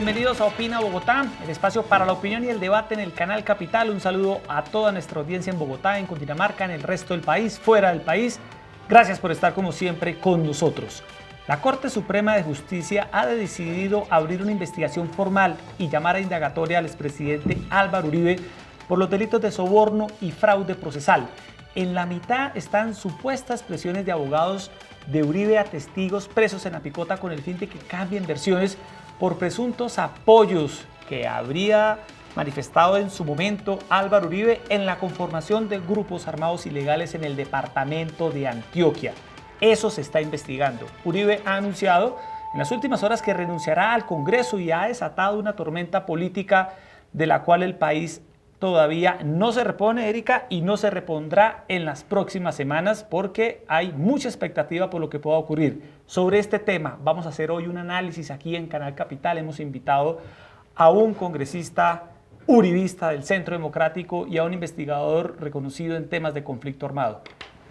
bienvenidos a Opina Bogotá, el espacio para la opinión y el debate en el Canal Capital. Un saludo a toda nuestra audiencia en Bogotá, en Cundinamarca, en el resto del país, fuera del país. Gracias por estar como siempre con nosotros. La Corte Suprema de Justicia ha decidido abrir una investigación formal y llamar a indagatoria al expresidente Álvaro Uribe por los delitos de soborno y fraude procesal. En la mitad están supuestas presiones de abogados de Uribe a testigos presos en la picota con el fin de que cambien versiones por presuntos apoyos que habría manifestado en su momento Álvaro Uribe en la conformación de grupos armados ilegales en el departamento de Antioquia. Eso se está investigando. Uribe ha anunciado en las últimas horas que renunciará al Congreso y ha desatado una tormenta política de la cual el país todavía no se repone, Erika, y no se repondrá en las próximas semanas porque hay mucha expectativa por lo que pueda ocurrir. Sobre este tema vamos a hacer hoy un análisis aquí en Canal Capital. Hemos invitado a un congresista uribista del Centro Democrático y a un investigador reconocido en temas de conflicto armado.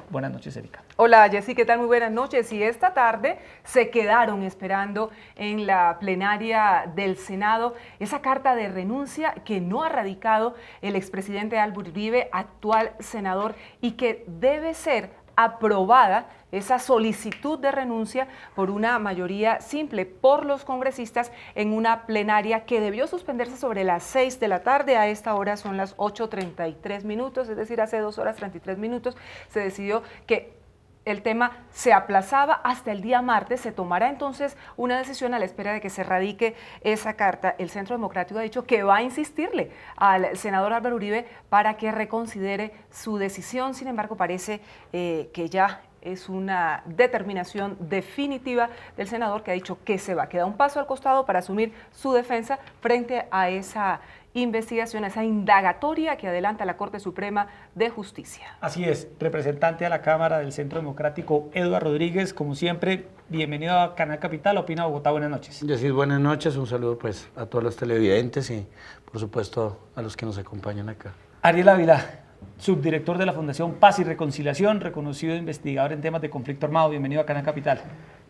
Buenas noches, Erika. Hola, Jessy, ¿qué tal? Muy buenas noches. Y esta tarde se quedaron esperando en la plenaria del Senado esa carta de renuncia que no ha radicado el expresidente Álvaro Uribe, actual senador, y que debe ser aprobada esa solicitud de renuncia por una mayoría simple por los congresistas en una plenaria que debió suspenderse sobre las 6 de la tarde. A esta hora son las 8:33 minutos, es decir, hace 2 horas 33 minutos se decidió que el tema se aplazaba hasta el día martes. Se tomará entonces una decisión a la espera de que se radique esa carta. El Centro Democrático ha dicho que va a insistirle al senador Álvaro Uribe para que reconsidere su decisión. Sin embargo, parece que ya es una determinación definitiva del senador, que ha dicho que se va a quedar un paso al costado para asumir su defensa frente a esa investigación, a esa indagatoria que adelanta la Corte Suprema de Justicia. Así es, representante a la Cámara del Centro Democrático, Eduardo Rodríguez, como siempre, bienvenido a Canal Capital, Opina Bogotá, buenas noches. Jessy, buenas noches, un saludo pues a todos los televidentes y por supuesto a los que nos acompañan acá. Ariel Ávila, subdirector de la Fundación Paz y Reconciliación, reconocido investigador en temas de conflicto armado, bienvenido a Canal Capital.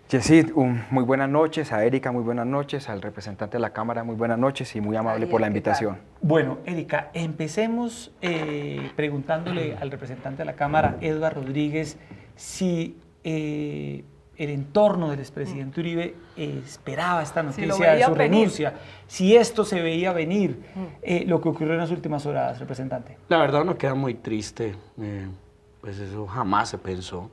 Jessy, muy buenas noches, a Erika muy buenas noches, al representante de la Cámara muy buenas noches y muy amable por la invitación. Bueno, Erika, empecemos preguntándole al representante de la Cámara, Eduardo Rodríguez, si el entorno del expresidente Uribe esperaba esta noticia de su renuncia, si esto se veía venir, lo que ocurrió en las últimas horas, representante. La verdad uno queda muy triste, pues eso jamás se pensó.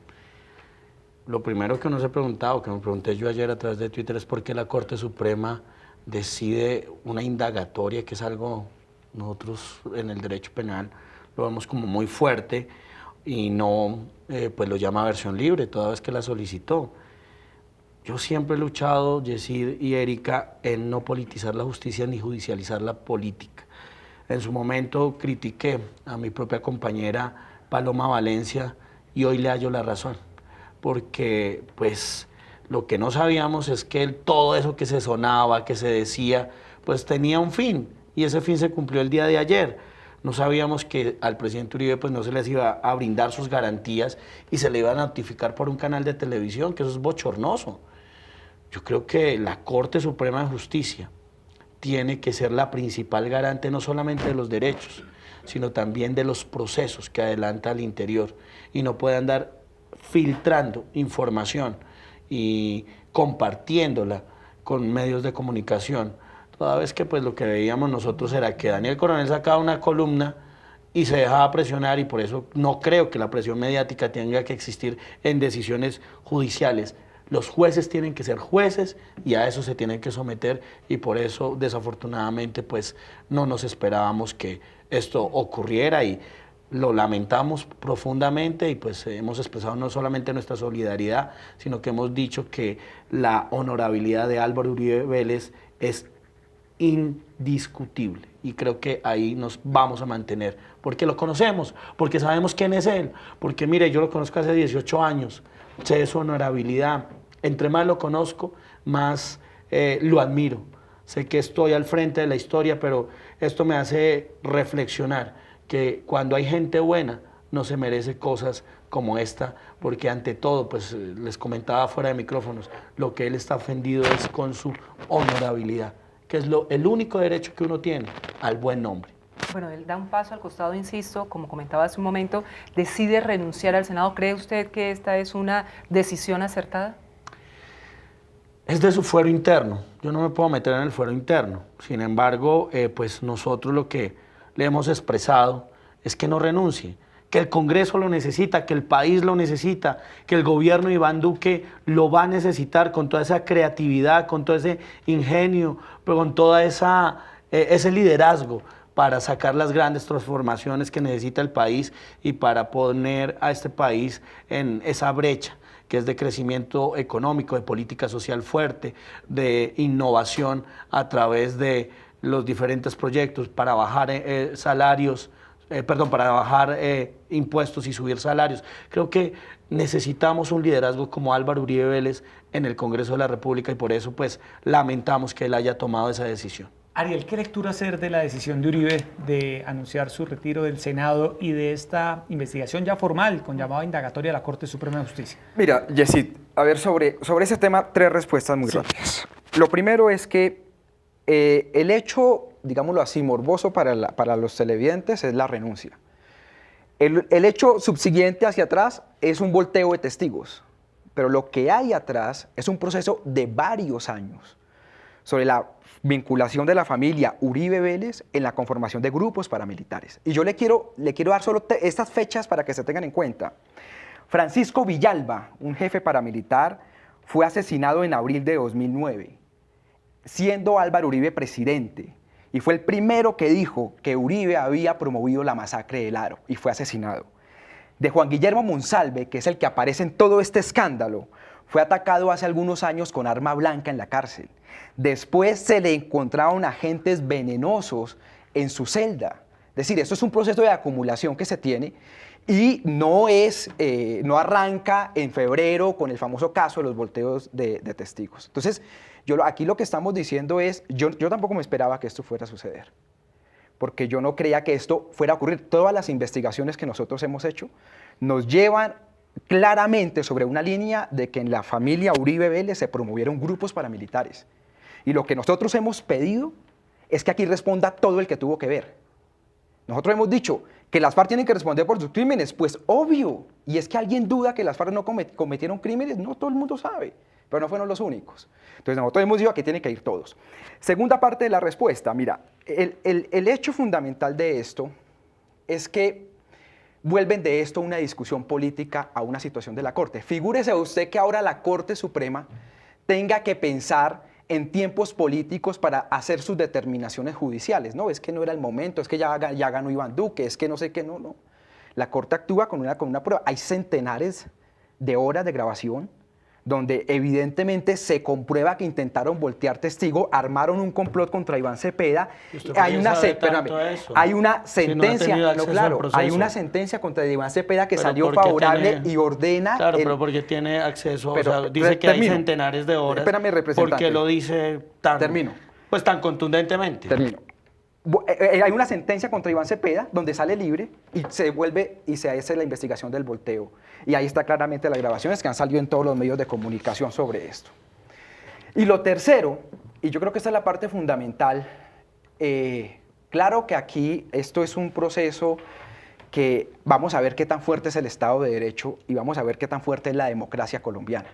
Lo primero que uno se ha preguntado, que me pregunté yo ayer a través de Twitter, es por qué la Corte Suprema decide una indagatoria, que es algo nosotros en el derecho penal lo vemos como muy fuerte, y no pues lo llama versión libre, toda vez que la solicitó. Yo siempre he luchado, Jessy y Erika, en no politizar la justicia ni judicializar la política. En su momento critiqué a mi propia compañera Paloma Valencia y hoy le hallo la razón, porque pues lo que no sabíamos es que todo eso que se sonaba, que se decía, pues tenía un fin, y ese fin se cumplió el día de ayer. No sabíamos que al presidente Uribe pues no se les iba a brindar sus garantías y se le iba a notificar por un canal de televisión, que eso es bochornoso. Yo creo que la Corte Suprema de Justicia tiene que ser la principal garante no solamente de los derechos, sino también de los procesos que adelanta al interior, y no puede andar filtrando información y compartiéndola con medios de comunicación, toda vez que pues lo que veíamos nosotros era que Daniel Coronel sacaba una columna y se dejaba presionar, y por eso no creo que la presión mediática tenga que existir en decisiones judiciales. Los jueces tienen que ser jueces y a eso se tienen que someter, y por eso desafortunadamente pues no nos esperábamos que esto ocurriera, y lo lamentamos profundamente, y pues hemos expresado no solamente nuestra solidaridad, sino que hemos dicho que la honorabilidad de Álvaro Uribe Vélez es indiscutible, y creo que ahí nos vamos a mantener, porque lo conocemos, porque sabemos quién es él, porque mire, yo lo conozco hace 18 años, sé de su honorabilidad, entre más lo conozco, más lo admiro, sé que estoy al frente de la historia, pero esto me hace reflexionar que cuando hay gente buena no se merece cosas como esta, porque ante todo, pues les comentaba fuera de micrófonos, lo que él está ofendido es con su honorabilidad, que es el único derecho que uno tiene, al buen nombre. Bueno, él da un paso al costado, insisto, como comentaba hace un momento, decide renunciar al Senado. ¿Cree usted que esta es una decisión acertada? Es de su fuero interno, yo no me puedo meter en el fuero interno. Sin embargo, pues nosotros lo que le hemos expresado es que no renuncie, que el Congreso lo necesita, que el país lo necesita, que el gobierno de Iván Duque lo va a necesitar con toda esa creatividad, con todo ese ingenio, pero con toda ese liderazgo para sacar las grandes transformaciones que necesita el país y para poner a este país en esa brecha que es de crecimiento económico, de política social fuerte, de innovación a través de los diferentes proyectos para bajar para bajar impuestos y subir salarios. Creo que necesitamos un liderazgo como Álvaro Uribe Vélez en el Congreso de la República y por eso pues lamentamos que él haya tomado esa decisión. Ariel, ¿qué lectura hacer de la decisión de Uribe de anunciar su retiro del Senado y de esta investigación ya formal con llamada indagatoria a la Corte Suprema de Justicia? Mira, Yesid, a ver, sobre ese tema, 3 respuestas muy rápidas. Lo primero es que el hecho, digámoslo así, morboso para los televidentes es la renuncia. El hecho subsiguiente hacia atrás es un volteo de testigos, pero lo que hay atrás es un proceso de varios años sobre la vinculación de la familia Uribe Vélez en la conformación de grupos paramilitares. Y yo le quiero dar solo estas fechas para que se tengan en cuenta. Francisco Villalba, un jefe paramilitar, fue asesinado en abril de 2009, siendo Álvaro Uribe presidente. Y fue el primero que dijo que Uribe había promovido la masacre del Aro y fue asesinado. De Juan Guillermo Monsalve, que es el que aparece en todo este escándalo, fue atacado hace algunos años con arma blanca en la cárcel. Después se le encontraron agentes venenosos en su celda. Es decir, esto es un proceso de acumulación que se tiene y no arranca en febrero con el famoso caso de los volteos de testigos. Entonces, aquí lo que estamos diciendo es, yo tampoco me esperaba que esto fuera a suceder, porque yo no creía que esto fuera a ocurrir. Todas las investigaciones que nosotros hemos hecho nos llevan claramente sobre una línea de que en la familia Uribe Vélez se promovieron grupos paramilitares. Y lo que nosotros hemos pedido es que aquí responda todo el que tuvo que ver. Nosotros hemos dicho que las FARC tienen que responder por sus crímenes, pues obvio. Y es que alguien duda que las FARC no cometieron crímenes, no todo el mundo sabe, pero no fueron los únicos. Entonces nosotros hemos dicho que tienen que ir todos. Segunda parte de la respuesta, mira, el hecho fundamental de esto es que vuelven de esto una discusión política a una situación de la Corte. Figúrese usted que ahora la Corte Suprema tenga que pensar en tiempos políticos para hacer sus determinaciones judiciales. No, es que no era el momento, es que ya ganó Iván Duque, es que no sé qué, no. La Corte actúa con una prueba. Hay centenares de horas de grabación donde evidentemente se comprueba que intentaron voltear testigo, armaron un complot contra Iván Cepeda. Hay una sentencia, hay una sentencia contra Iván Cepeda que salió favorable y ordena... Claro, pero porque tiene acceso, dice que hay centenares de horas. Espérame, representante. ¿Por qué lo dice tan contundentemente? Termino. Hay una sentencia contra Iván Cepeda donde sale libre y se hace la investigación del volteo. Y ahí está claramente las grabaciones que han salido en todos los medios de comunicación sobre esto. Y lo tercero, y yo creo que esta es la parte fundamental, claro que aquí esto es un proceso que vamos a ver qué tan fuerte es el Estado de Derecho y vamos a ver qué tan fuerte es la democracia colombiana.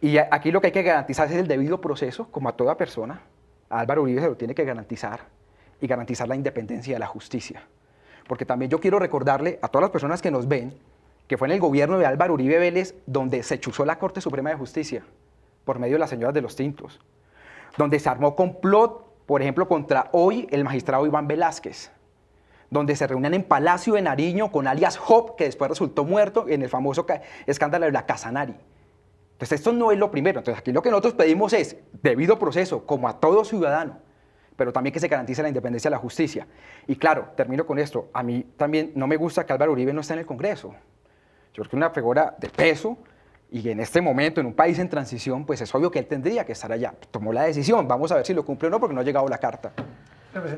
Y aquí lo que hay que garantizar es el debido proceso, como a toda persona. A Álvaro Uribe se lo tiene que garantizar y garantizar la independencia de la justicia. Porque también yo quiero recordarle a todas las personas que nos ven que fue en el gobierno de Álvaro Uribe Vélez donde se chuzó la Corte Suprema de Justicia por medio de las señoras de los Tintos, donde se armó complot, por ejemplo, contra hoy el magistrado Iván Velázquez, donde se reunían en Palacio de Nariño con alias Job, que después resultó muerto en el famoso escándalo de la Casanare. Entonces esto no es lo primero. Entonces aquí lo que nosotros pedimos es debido proceso, como a todo ciudadano, pero también que se garantice la independencia de la justicia. Y claro, termino con esto, a mí también no me gusta que Álvaro Uribe no esté en el Congreso. Yo creo que es una figura de peso y en este momento, en un país en transición, pues es obvio que él tendría que estar allá. Tomó la decisión, vamos a ver si lo cumple o no, porque no ha llegado la carta.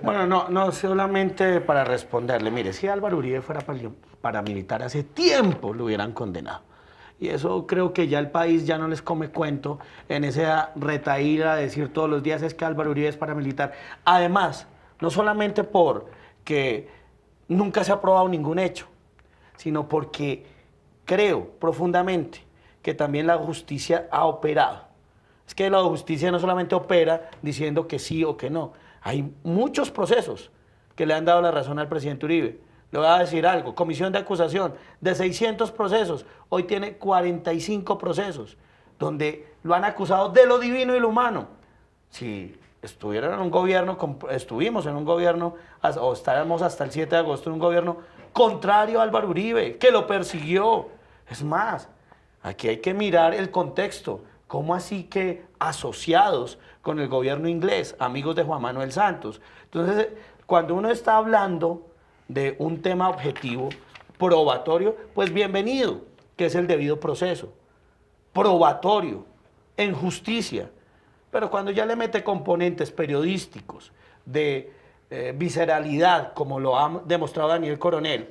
Bueno, no solamente para responderle, mire, si Álvaro Uribe fuera paramilitar, hace tiempo lo hubieran condenado. Y eso creo que ya el país ya no les come cuento en esa retaíla de decir todos los días es que Álvaro Uribe es paramilitar. Además, no solamente porque nunca se ha probado ningún hecho, sino porque creo profundamente que también la justicia ha operado. Es que la justicia no solamente opera diciendo que sí o que no. Hay muchos procesos que le han dado la razón al presidente Uribe. Le voy a decir algo, comisión de acusación de 600 procesos, hoy tiene 45 procesos, donde lo han acusado de lo divino y lo humano. Si estuvieran en un gobierno, estuvimos en un gobierno, o estábamos hasta el 7 de agosto en un gobierno contrario a Álvaro Uribe, que lo persiguió. Es más, aquí hay que mirar el contexto. ¿Cómo así que asociados con el gobierno inglés, amigos de Juan Manuel Santos? Entonces, cuando uno está hablando de un tema objetivo, probatorio, pues bienvenido, que es el debido proceso, probatorio, en justicia. Pero cuando ya le mete componentes periodísticos de visceralidad, como lo ha demostrado Daniel Coronel,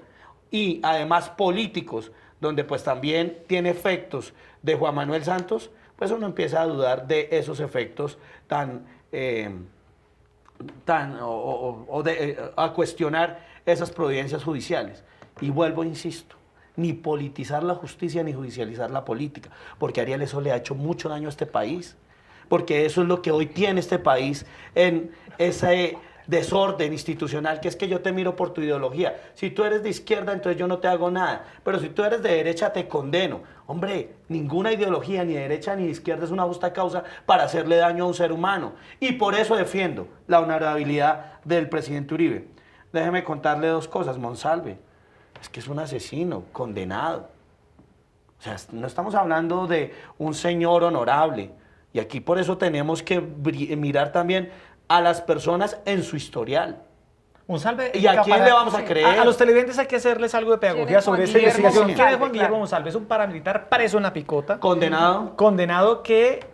y además políticos, donde pues también tiene efectos de Juan Manuel Santos, pues uno empieza a dudar de esos efectos a cuestionar esas providencias judiciales. Y vuelvo, insisto, ni politizar la justicia ni judicializar la política, porque Ariel, eso le ha hecho mucho daño a este país, porque eso es lo que hoy tiene este país en ese desorden institucional, que es que yo te miro por tu ideología. Si tú eres de izquierda, entonces yo no te hago nada, pero si tú eres de derecha, te condeno. Hombre, ninguna ideología, ni de derecha ni de izquierda, es una justa causa para hacerle daño a un ser humano, y por eso defiendo la honorabilidad del presidente Uribe. Déjeme contarle dos cosas. Monsalve es que es un asesino condenado. O sea, no estamos hablando de un señor honorable, y aquí por eso tenemos que mirar también a las personas en su historial. Monsalve, ¿Y a quién le vamos a creer? A los televidentes hay que hacerles algo de pedagogía sobre esta investigación. ¿Quién es Juan Guillermo Monsalve? Es un paramilitar preso en la Picota. Condenado. Condenado que,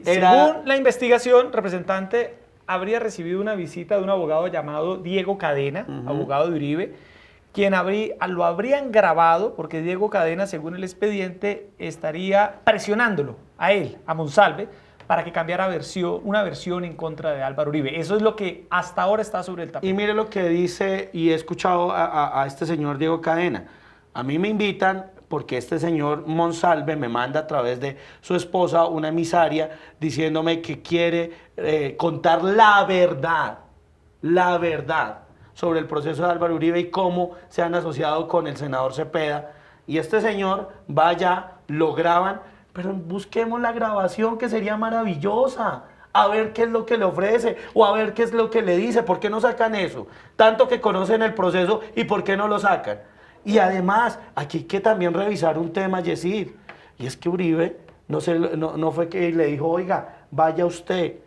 según la investigación, representante habría recibido una visita de un abogado llamado Diego Cadena, abogado de Uribe, quien lo habrían grabado porque Diego Cadena, según el expediente, estaría presionándolo a él, a Monsalve, para que cambiara una versión en contra de Álvaro Uribe. Eso es lo que hasta ahora está sobre el tapete. Y mire lo que dice, y he escuchado a este señor Diego Cadena. A mí me invitan porque este señor Monsalve me manda a través de su esposa una emisaria diciéndome que quiere contar la verdad sobre el proceso de Álvaro Uribe y cómo se han asociado con el senador Cepeda. Y este señor va allá, lo graban, pero busquemos la grabación, que sería maravillosa, a ver qué es lo que le ofrece o a ver qué es lo que le dice. ¿Por qué no sacan eso? Tanto que conocen el proceso, ¿y por qué no lo sacan? Y además, aquí hay que también revisar un tema, Yesid, y es que Uribe no fue que le dijo, oiga, vaya usted.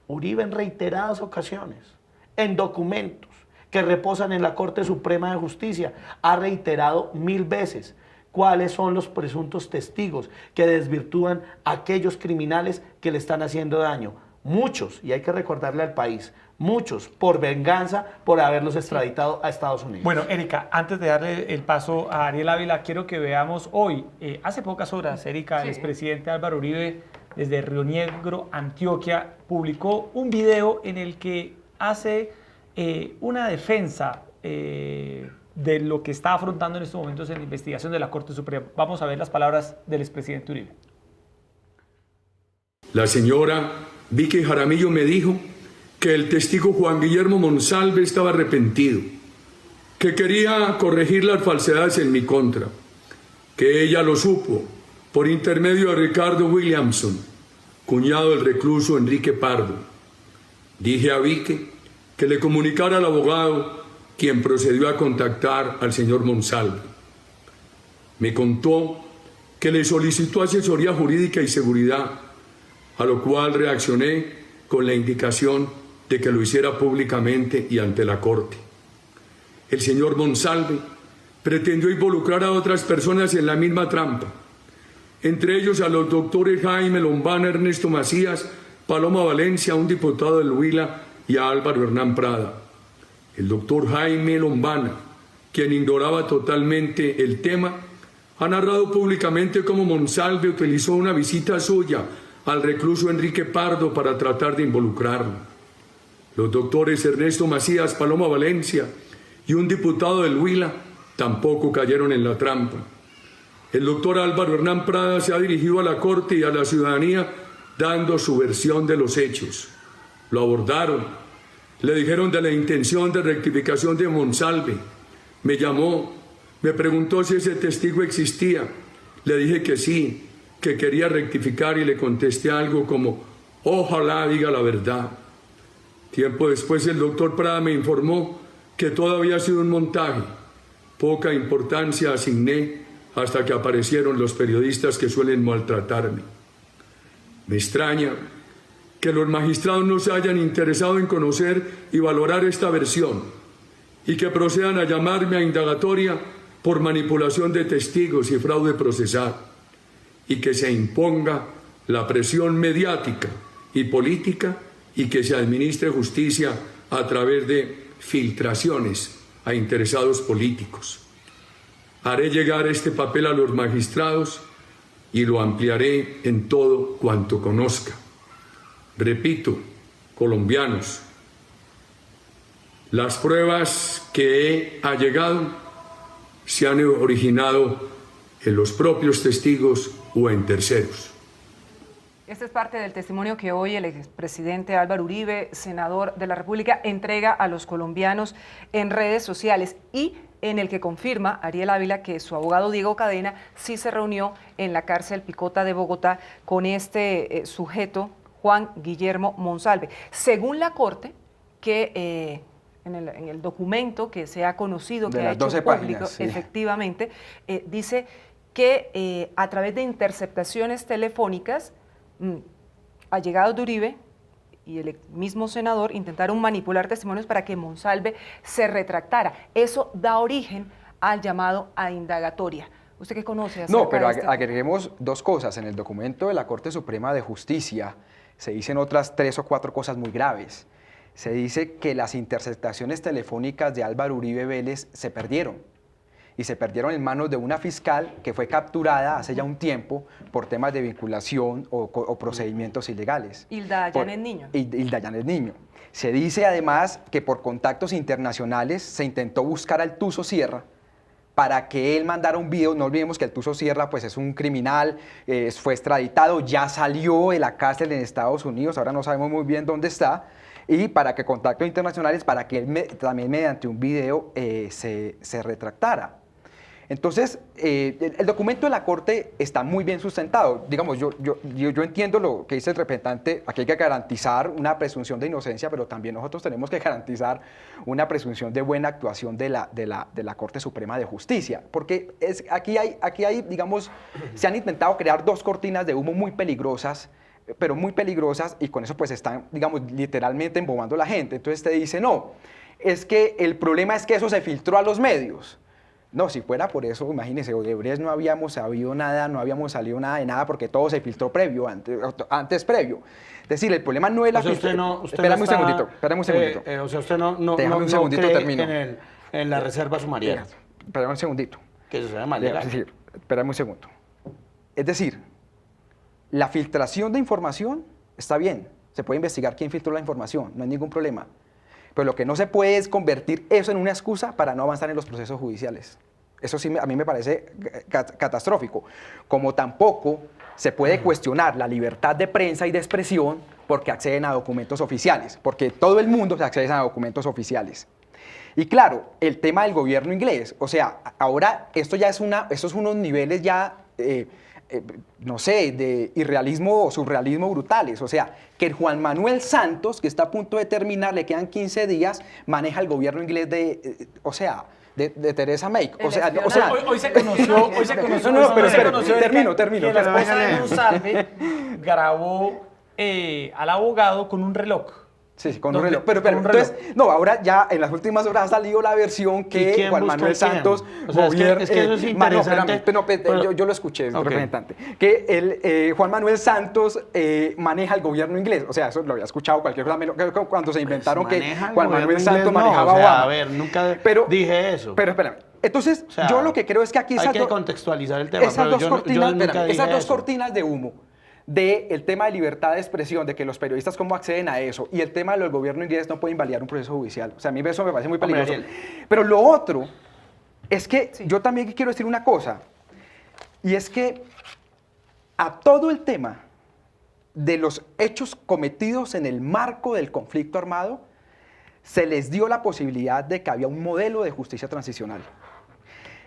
Uribe en reiteradas ocasiones, en documentos que reposan en la Corte Suprema de Justicia, ha reiterado 1000 veces cuáles son los presuntos testigos que desvirtúan a aquellos criminales que le están haciendo daño. Muchos, y hay que recordarle al país, muchos por venganza por haberlos extraditado a Estados Unidos. Bueno, Erika, antes de darle el paso a Ariel Ávila, quiero que veamos hoy, hace pocas horas, Erika, el expresidente Álvaro Uribe, desde Río Negro, Antioquia, publicó un video en el que hace una defensa de lo que está afrontando en estos momentos en la investigación de la Corte Suprema. Vamos a ver las palabras del expresidente Uribe. La señora Vicky Jaramillo me dijo que el testigo Juan Guillermo Monsalve estaba arrepentido, que quería corregir las falsedades en mi contra, que ella lo supo por intermedio de Ricardo Williamson, cuñado del recluso Enrique Pardo. Dije a Vicky que le comunicara al abogado, quien procedió a contactar al señor Monsalve. Me contó que le solicitó asesoría jurídica y seguridad, a lo cual reaccioné con la indicación de que lo hiciera públicamente y ante la Corte. El señor Monsalve pretendió involucrar a otras personas en la misma trampa, entre ellos a los doctores Jaime Lombana, Ernesto Macías, Paloma Valencia, un diputado del Huila, y a Álvaro Hernán Prada. El doctor Jaime Lombana, quien ignoraba totalmente el tema, ha narrado públicamente cómo Monsalve utilizó una visita suya al recluso Enrique Pardo para tratar de involucrarlo. Los doctores Ernesto Macías Paloma Valencia y un diputado del Huila tampoco cayeron en la trampa. El doctor Álvaro Hernán Prada se ha dirigido a la Corte y a la ciudadanía dando su versión de los hechos. Lo abordaron, le dijeron de la intención de rectificación de Monsalve. Me llamó, me preguntó si ese testigo existía. Le dije que sí, que quería rectificar y le contesté algo como, ojalá diga la verdad. Tiempo después el doctor Prada me informó que todo había sido un montaje. Poca importancia asigné hasta que aparecieron los periodistas que suelen maltratarme. Me extraña que los magistrados no se hayan interesado en conocer y valorar esta versión y que procedan a llamarme a indagatoria por manipulación de testigos y fraude procesal, y que se imponga la presión mediática y política y que se administre justicia a través de filtraciones a interesados políticos. Haré llegar este papel a los magistrados y lo ampliaré en todo cuanto conozca. Repito, colombianos, las pruebas que he allegado se han originado en los propios testigos o en terceros. Este es parte del testimonio que hoy el expresidente Álvaro Uribe, senador de la República, entrega a los colombianos en redes sociales y en el que confirma Ariel Ávila que su abogado Diego Cadena sí se reunió en la cárcel Picota de Bogotá con este sujeto, Juan Guillermo Monsalve. Según la Corte, que en el documento que se ha conocido, que ha hecho público, páginas, sí. Efectivamente, dice que a través de interceptaciones telefónicas, allegados de Uribe y el mismo senador intentaron manipular testimonios para que Monsalve se retractara. Eso da origen al llamado a indagatoria. ¿Usted qué conoce acerca No, pero de este? agreguemos dos cosas. En el documento de la Corte Suprema de Justicia se dicen otras 3 o 4 cosas muy graves. Se dice que las interceptaciones telefónicas de Álvaro Uribe Vélez se perdieron. Y se perdieron en manos de una fiscal que fue capturada hace ya un tiempo por temas de vinculación o procedimientos ilegales. Hilda Yanet Niño. Hilda Yanet Niño. Se dice además que por contactos internacionales se intentó buscar al Tuzo Sierra para que él mandara un video. No olvidemos que el Tuzo Sierra pues, es un criminal, fue extraditado, ya salió de la cárcel en Estados Unidos, ahora no sabemos muy bien dónde está, y para que contactos internacionales, para que él también mediante un video se retractara. Entonces, el documento de la Corte está muy bien sustentado. Digamos, yo entiendo lo que dice el representante, aquí hay que garantizar una presunción de inocencia, pero también nosotros tenemos que garantizar una presunción de buena actuación de la Corte Suprema de Justicia, porque aquí hay, digamos, se han intentado crear 2 cortinas de humo muy peligrosas, pero muy peligrosas, y con eso pues están, digamos, literalmente embobando a la gente. Entonces te dice, no, es que el problema es que eso se filtró a los medios. No, si fuera por eso, imagínense, Odebrecht no habíamos sabido nada, no habíamos salido nada de nada porque todo se filtró previo, antes previo. Es decir, el problema no es la filtración. Espérame un segundito. O sea, usted no segundito, cree termino. en la reserva sumarial. Espérame un segundito. Que eso se llama legal. Es decir, espérame un segundo. Es decir, la filtración de información está bien, se puede investigar quién filtró la información, no hay ningún problema. Pero lo que no se puede es convertir eso en una excusa para no avanzar en los procesos judiciales. Eso sí, a mí me parece catastrófico. Como tampoco se puede cuestionar la libertad de prensa y de expresión porque acceden a documentos oficiales, porque todo el mundo se accede a documentos oficiales. Y claro, el tema del gobierno inglés, o sea, ahora esto ya es estos son unos niveles ya, no sé, de irrealismo o surrealismo brutales. O sea, que Juan Manuel Santos, que está a punto de terminar, le quedan 15 días, maneja el gobierno inglés de Theresa May. Hoy se conoció, termino. Que la esposa de Monsalve grabó al abogado con un reloj. Sí, con un reloj. Pero entonces, no, ahora ya en las últimas horas ha salido la versión que Juan Manuel Santos gobierna. Es que eso es interesante. Yo lo escuché, representante. Que Juan Manuel Santos maneja el gobierno inglés. O sea, eso lo había escuchado cualquier cosa. Cuando se inventaron que Juan Manuel Santos manejaba Obama. A ver, nunca dije eso. Pero espérame. Entonces, O sea, yo lo que creo es que aquí hay que contextualizar el tema. esas pero dos yo cortinas, nunca espérame, dije esas dos eso. cortinas de humo del tema de libertad de expresión, de que los periodistas cómo acceden a eso, y el tema de lo del gobierno inglés no puede invalidar un proceso judicial. O sea, a mí eso me parece muy Hombre, peligroso. Ariel. Pero lo otro es que Sí. yo también quiero decir una cosa, y es que a todo el tema de los hechos cometidos en el marco del conflicto armado, se les dio la posibilidad de que había un modelo de justicia transicional.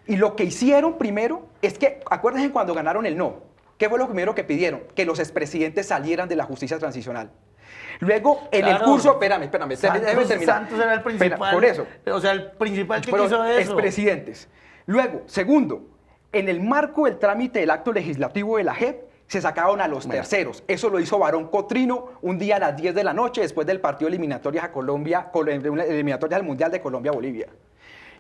Y lo que hicieron primero es que, acuérdense cuando ganaron el no, ¿qué fue lo primero que pidieron? Que los expresidentes salieran de la justicia transicional. Luego, en el Claro. curso, espérame, déjeme terminar. Santos era el Espera, principal. por eso. O sea, el principal que Fueron quiso eso. expresidentes. Luego, segundo, en el marco del trámite del acto legislativo de la JEP, se sacaron a los terceros. Eso lo hizo Barón Cotrino un día a las 10 de la noche después del partido de eliminatorias a Colombia, eliminatorias al Mundial de Colombia-Bolivia.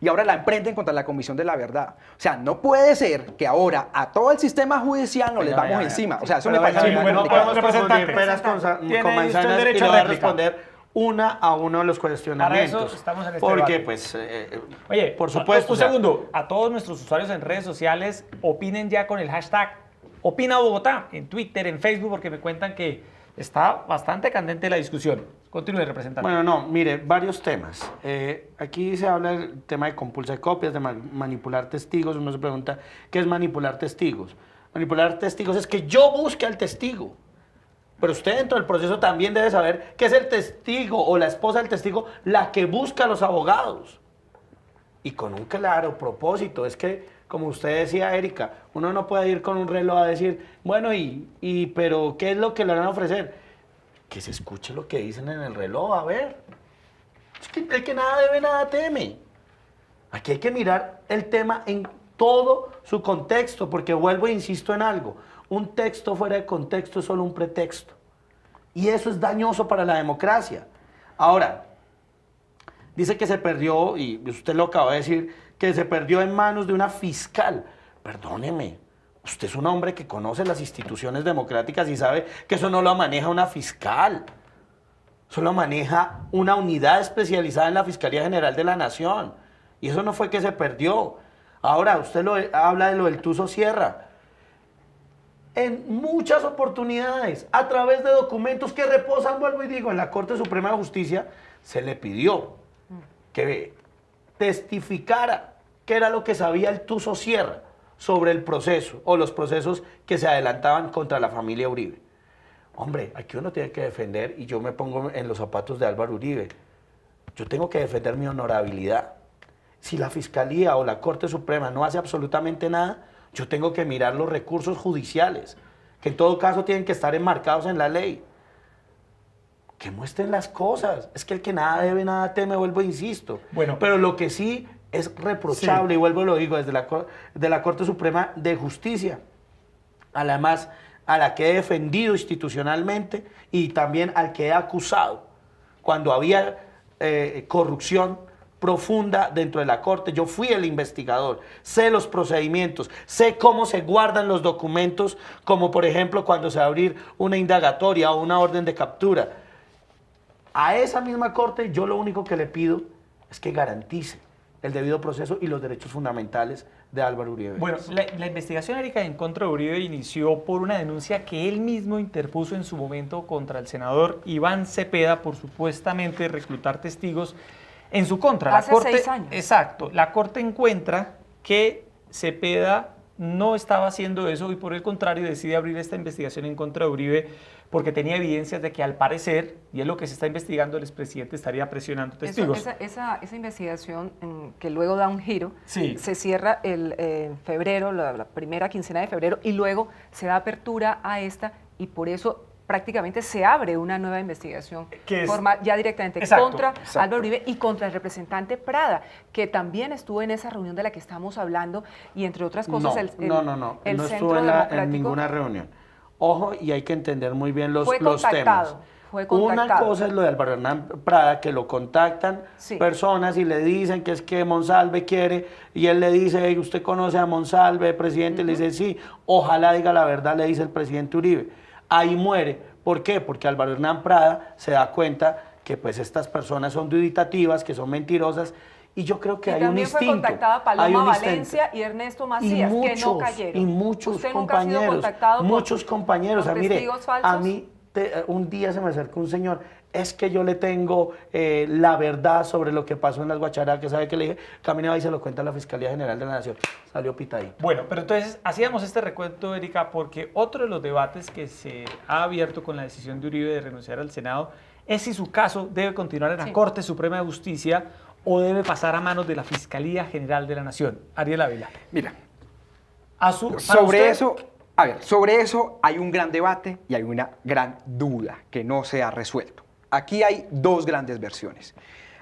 Y ahora la emprenden contra la Comisión de la Verdad. O sea, no puede ser que ahora a todo el sistema judicial nos les Venga, vamos venga, encima. venga. O sea, eso Pero me parece venga, muy venga, no complicado. podemos confundir Representante. peras Tiene con usted manzanas derecho y a le voy a réplica. responder una a uno de los cuestionamientos. Para eso estamos en este Porque, debate. pues, Oye, por supuesto. Un o sea, segundo. A todos nuestros usuarios en redes sociales, opinen ya con el hashtag Opina Bogotá, en Twitter, en Facebook, porque me cuentan que está bastante candente la discusión. Continúe, representante. Bueno, no, mire, varios temas. Aquí se habla del tema de compulsa de copias, de manipular testigos. Uno se pregunta, ¿qué es manipular testigos? Manipular testigos es que yo busque al testigo. Pero usted dentro del proceso también debe saber que es el testigo o la esposa del testigo la que busca a los abogados. Y con un claro propósito. Es que, como usted decía, Erika, uno no puede ir con un reloj a decir, bueno, pero ¿qué es lo que le van a ofrecer? Que se escuche lo que dicen en el reloj, a ver. Es que el que nada debe, nada teme. Aquí hay que mirar el tema en todo su contexto, porque vuelvo e insisto en algo. Un texto fuera de contexto es solo un pretexto. Y eso es dañoso para la democracia. Ahora, dice que se perdió, y usted lo acaba de decir, que se perdió en manos de una fiscal. Perdóneme, usted es un hombre que conoce las instituciones democráticas y sabe que eso no lo maneja una fiscal. Eso lo maneja una unidad especializada en la Fiscalía General de la Nación. Y eso no fue que se perdió. Ahora, usted habla de lo del Tuzo Sierra. En muchas oportunidades, a través de documentos que reposan, vuelvo y digo, en la Corte Suprema de Justicia, se le pidió que testificara qué era lo que sabía el Tuzo Sierra sobre el proceso o los procesos que se adelantaban contra la familia Uribe. Hombre, aquí uno tiene que defender, y yo me pongo en los zapatos de Álvaro Uribe, yo tengo que defender mi honorabilidad. Si la Fiscalía o la Corte Suprema no hace absolutamente nada, yo tengo que mirar los recursos judiciales, que en todo caso tienen que estar enmarcados en la ley. Que muestren las cosas. Es que el que nada debe, nada teme, vuelvo e insisto. Bueno. Pero lo que sí es reprochable, y vuelvo y lo digo, desde de la Corte Suprema de Justicia, además a la que he defendido institucionalmente y también al que he acusado, cuando había corrupción profunda dentro de la Corte. Yo fui el investigador, sé los procedimientos, sé cómo se guardan los documentos, como por ejemplo cuando se va a abrir una indagatoria o una orden de captura. A esa misma Corte yo lo único que le pido es que garantice el debido proceso y los derechos fundamentales de Álvaro Uribe. Bueno, la investigación, Erika, en contra de Uribe inició por una denuncia que él mismo interpuso en su momento contra el senador Iván Cepeda por supuestamente reclutar testigos en su contra. Hace 6 años. Exacto. La Corte encuentra que Cepeda no estaba haciendo eso y por el contrario decide abrir esta investigación en contra de Uribe porque tenía evidencias de que al parecer, y es lo que se está investigando, el expresidente estaría presionando testigos. Esa investigación que luego da un giro, Sí. se cierra en febrero, la primera quincena de febrero, y luego se da apertura a esta, y por eso prácticamente se abre una nueva investigación Que es- formal ya directamente Exacto, contra exacto. Álvaro Uribe y contra el representante Prada, que también estuvo en esa reunión de la que estamos hablando, y entre otras cosas no el estuvo Centro en Democrático ninguna reunión. Ojo, y hay que entender muy bien los Fue temas. contactado, fue Una contactado. cosa es lo de Álvaro Hernán Prada, que lo contactan Sí. personas y le dicen que es que Monsalve quiere, y él le dice, "Hey, ¿usted conoce a Monsalve, presidente?" Le dice, sí, ojalá diga la verdad, le dice el presidente Uribe. Ahí muere. ¿Por qué? Porque Álvaro Hernán Prada se da cuenta que pues estas personas son dubitativas, que son mentirosas, Y yo creo que y hay un también instinto. fue contactada hay Paloma un instinto. Valencia y Ernesto Macías, que no cayeron. Y muchos ¿Usted nunca ha sido compañeros, contactado muchos compañeros. con Mire, testigos falsos? a mí un día se me acercó un señor, es que yo le tengo la verdad sobre lo que pasó en las Guacharacas, ¿sabe qué le dije? Camine y se lo cuenta a la Fiscalía General de la Nación. Salió pitadito. Bueno, pero entonces hacíamos este recuento, Erika, porque otro de los debates que se ha abierto con la decisión de Uribe de renunciar al Senado es si su caso debe continuar en la Corte Suprema de Justicia o debe pasar a manos de la Fiscalía General de la Nación. Ariel Ávila. Mira, Para sobre usted, sobre eso hay un gran debate y hay una gran duda que no se ha resuelto. Aquí hay dos grandes versiones.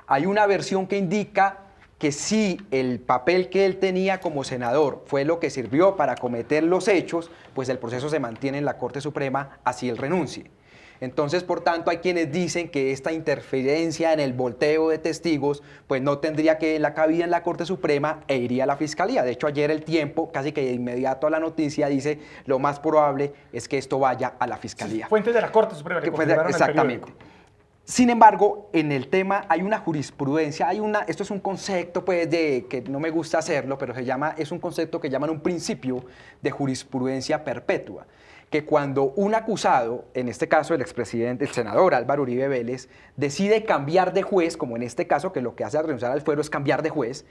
Hay una versión que indica que si el papel que él tenía como senador fue lo que sirvió para cometer los hechos, pues el proceso se mantiene en la Corte Suprema, así él renuncie. Entonces, por tanto, hay quienes dicen que esta interferencia en el volteo de testigos pues no tendría que la cabida en la Corte Suprema e iría a la Fiscalía. De hecho, ayer El Tiempo, casi que de inmediato a la noticia, dice lo más probable es que esto vaya a la Fiscalía. fuentes de la Corte Suprema que confirmaron el Exactamente. periódico. Sin embargo, en el tema hay una jurisprudencia, esto es un concepto pues que no me gusta hacerlo, pero es un concepto que llaman un principio de jurisprudencia perpetua, que cuando un acusado, en este caso el expresidente, el senador Álvaro Uribe Vélez, decide cambiar de juez, como en este caso, que lo que hace al renunciar al fuero es cambiar de juez,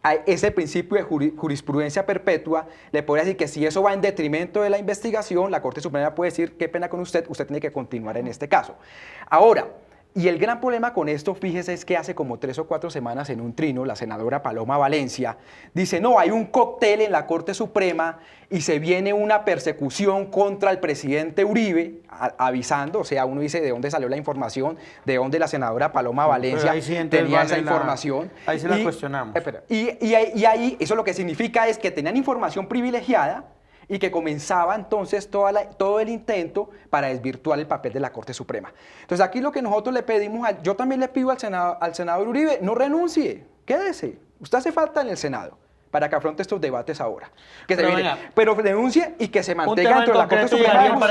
a ese principio de jurisprudencia perpetua le podría decir que si eso va en detrimento de la investigación, la Corte Suprema puede decir, qué pena con usted tiene que continuar en este caso. Ahora, y el gran problema con esto, fíjese, es que hace como 3 o 4 semanas en un trino, la senadora Paloma Valencia dice, no, hay un cóctel en la Corte Suprema y se viene una persecución contra el presidente Uribe, avisando, o sea, uno dice de dónde salió la información, de dónde la senadora Paloma Valencia tenía esa información. Ahí se la cuestionamos. Y ahí, eso lo que significa es que tenían información privilegiada, y que comenzaba entonces todo el intento para desvirtuar el papel de la Corte Suprema. Entonces aquí lo que nosotros le pedimos, yo también le pido al senador Uribe, no renuncie, quédese, usted hace falta en el Senado para que afronte estos debates ahora. Pero renuncie y que se mantenga dentro de la Corte Suprema de Justicia.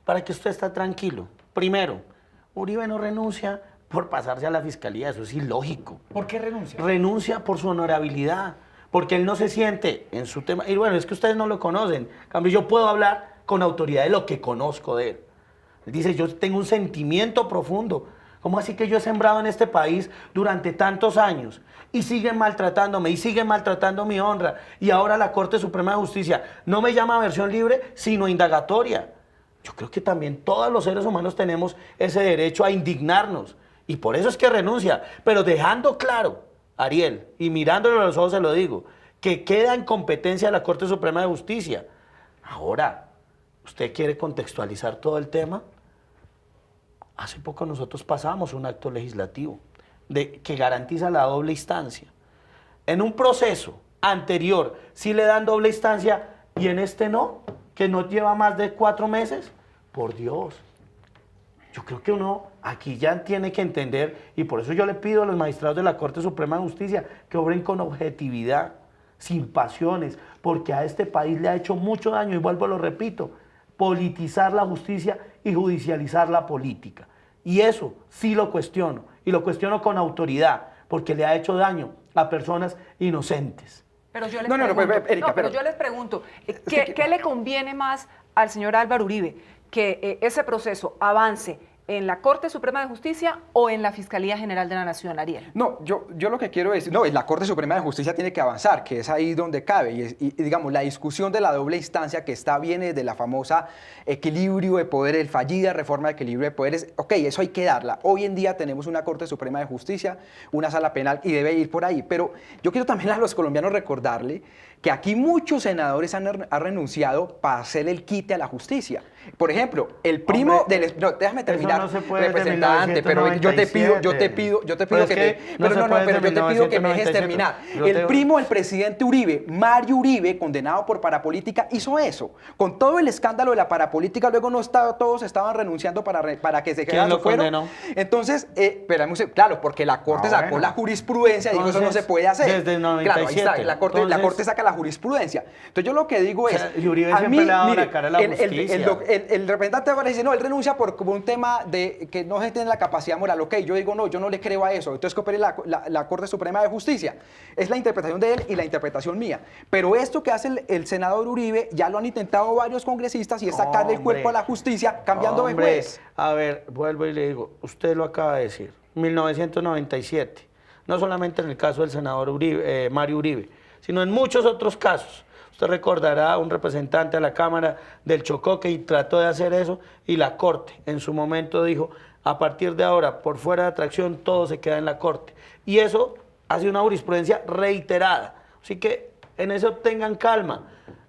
Para que usted esté tranquilo, Primero, Uribe no renuncia por pasarse a la Fiscalía, eso es ilógico. ¿Por qué renuncia? Renuncia por su honorabilidad, porque él no se siente en su tema. Y bueno, es que ustedes no lo conocen. En cambio, yo puedo hablar con autoridad de lo que conozco de él. Él dice, yo tengo un sentimiento profundo. ¿Cómo así que yo he sembrado en este país durante tantos años y siguen maltratándome y siguen maltratando mi honra? Y ahora la Corte Suprema de Justicia no me llama a versión libre, sino indagatoria. Yo creo que también todos los seres humanos tenemos ese derecho a indignarnos. Y por eso es que renuncia. Pero dejando claro, Ariel, y mirándole a los ojos se lo digo, que queda en competencia de la Corte Suprema de Justicia. Ahora, ¿usted quiere contextualizar todo el tema? Hace poco nosotros pasamos un acto legislativo que garantiza la doble instancia. En un proceso anterior sí le dan doble instancia y en este no, que no lleva más de 4 meses. Por Dios. Yo creo que uno aquí ya tiene que entender, y por eso yo le pido a los magistrados de la Corte Suprema de Justicia que obren con objetividad, sin pasiones, porque a este país le ha hecho mucho daño, y vuelvo, lo repito, politizar la justicia y judicializar la política. Y eso sí lo cuestiono, y lo cuestiono con autoridad, porque le ha hecho daño a personas inocentes. Pero yo les pregunto, ¿qué le conviene más al señor Álvaro Uribe? ¿Que ese proceso avance en la Corte Suprema de Justicia o en la Fiscalía General de la Nación, Ariel? No, yo lo que quiero decir, no, la Corte Suprema de Justicia tiene que avanzar, que es ahí donde cabe, y digamos, la discusión de la doble instancia que viene de la famosa equilibrio de poderes, fallida reforma de equilibrio de poderes, ok, eso hay que darla. Hoy en día tenemos una Corte Suprema de Justicia, una sala penal, y debe ir por ahí, pero yo quiero también a los colombianos recordarle que aquí muchos senadores han renunciado para hacer el quite a la justicia. Por ejemplo, el primo del... No, déjame terminar, no se puede representante, pero yo te pido que me dejes terminar. El primo del presidente Uribe, Mario Uribe, condenado por parapolítica, hizo eso. Con todo el escándalo de la parapolítica, luego todos estaban renunciando para que se quedara su fuero. Entonces, claro, porque la Corte sacó la jurisprudencia y dijo, eso no se puede hacer. Desde el 97. Claro, ahí está, la Corte saca la jurisprudencia. Entonces yo lo que digo es... Y Uribe siempre le ha dado la cara a la justicia. El representante ahora dice, no, él renuncia por un tema tema de que no se tiene la capacidad moral. Ok, yo digo no, yo no le creo a eso. Entonces que opere la Corte Suprema de Justicia. Es la interpretación de él y la interpretación mía. Pero esto que hace el senador Uribe ya lo han intentado varios congresistas y es sacarle el cuerpo a la justicia cambiando de juez. A ver, vuelvo y le digo, usted lo acaba de decir, 1997, no solamente en el caso del senador Uribe, Mario Uribe, sino en muchos otros casos. Usted recordará a un representante a la Cámara del Chocó que trató de hacer eso y la Corte en su momento dijo, a partir de ahora, por fuera de atracción, todo se queda en la Corte. Y eso ha sido una jurisprudencia reiterada. Así que en eso tengan calma.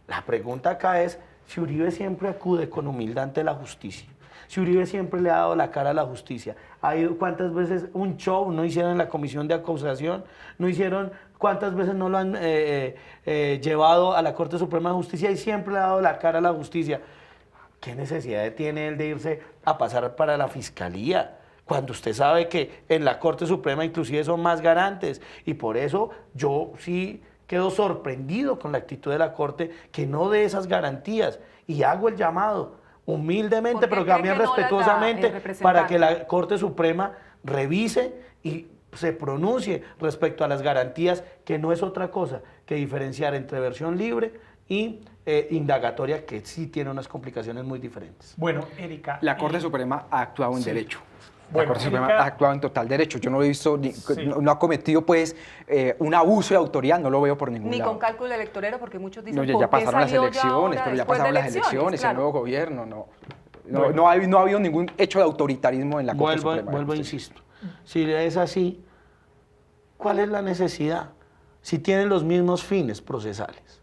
La pregunta acá es si Uribe siempre acude con humildad ante la justicia. Si Uribe siempre le ha dado la cara a la justicia. ¿Ha ido cuántas veces un show no hicieron en la comisión de acusación? ¿No hicieron cuántas veces no lo han llevado a la Corte Suprema de Justicia y siempre le ha dado la cara a la justicia? ¿Qué necesidad tiene él de irse a pasar para la Fiscalía? Cuando usted sabe que en la Corte Suprema inclusive son más garantes. Y por eso yo sí quedo sorprendido con la actitud de la Corte que no dé esas garantías. Y hago el llamado humildemente, pero también respetuosamente, para que la Corte Suprema revise y se pronuncie respecto a las garantías, que no es otra cosa que diferenciar entre versión libre y indagatoria, que sí tiene unas complicaciones muy diferentes. Bueno, Erika. La Corte Suprema ha actuado en derecho. La Bueno, Corte Suprema Erika, ha actuado en total derecho. Yo no he visto, Sí. no ha cometido pues un abuso de autoridad, no lo veo por ningún Ni lado. con cálculo electorero, porque muchos dicen No, ¿por ya qué pasaron las salió ya elecciones, ahora pero ya después de pasaron las elecciones, claro? el nuevo gobierno, no. Bueno. No ha habido ningún hecho de autoritarismo en la Corte Suprema. de Vuelvo, Justicia. insisto. Si es así, ¿cuál es la necesidad? Si tienen los mismos fines procesales.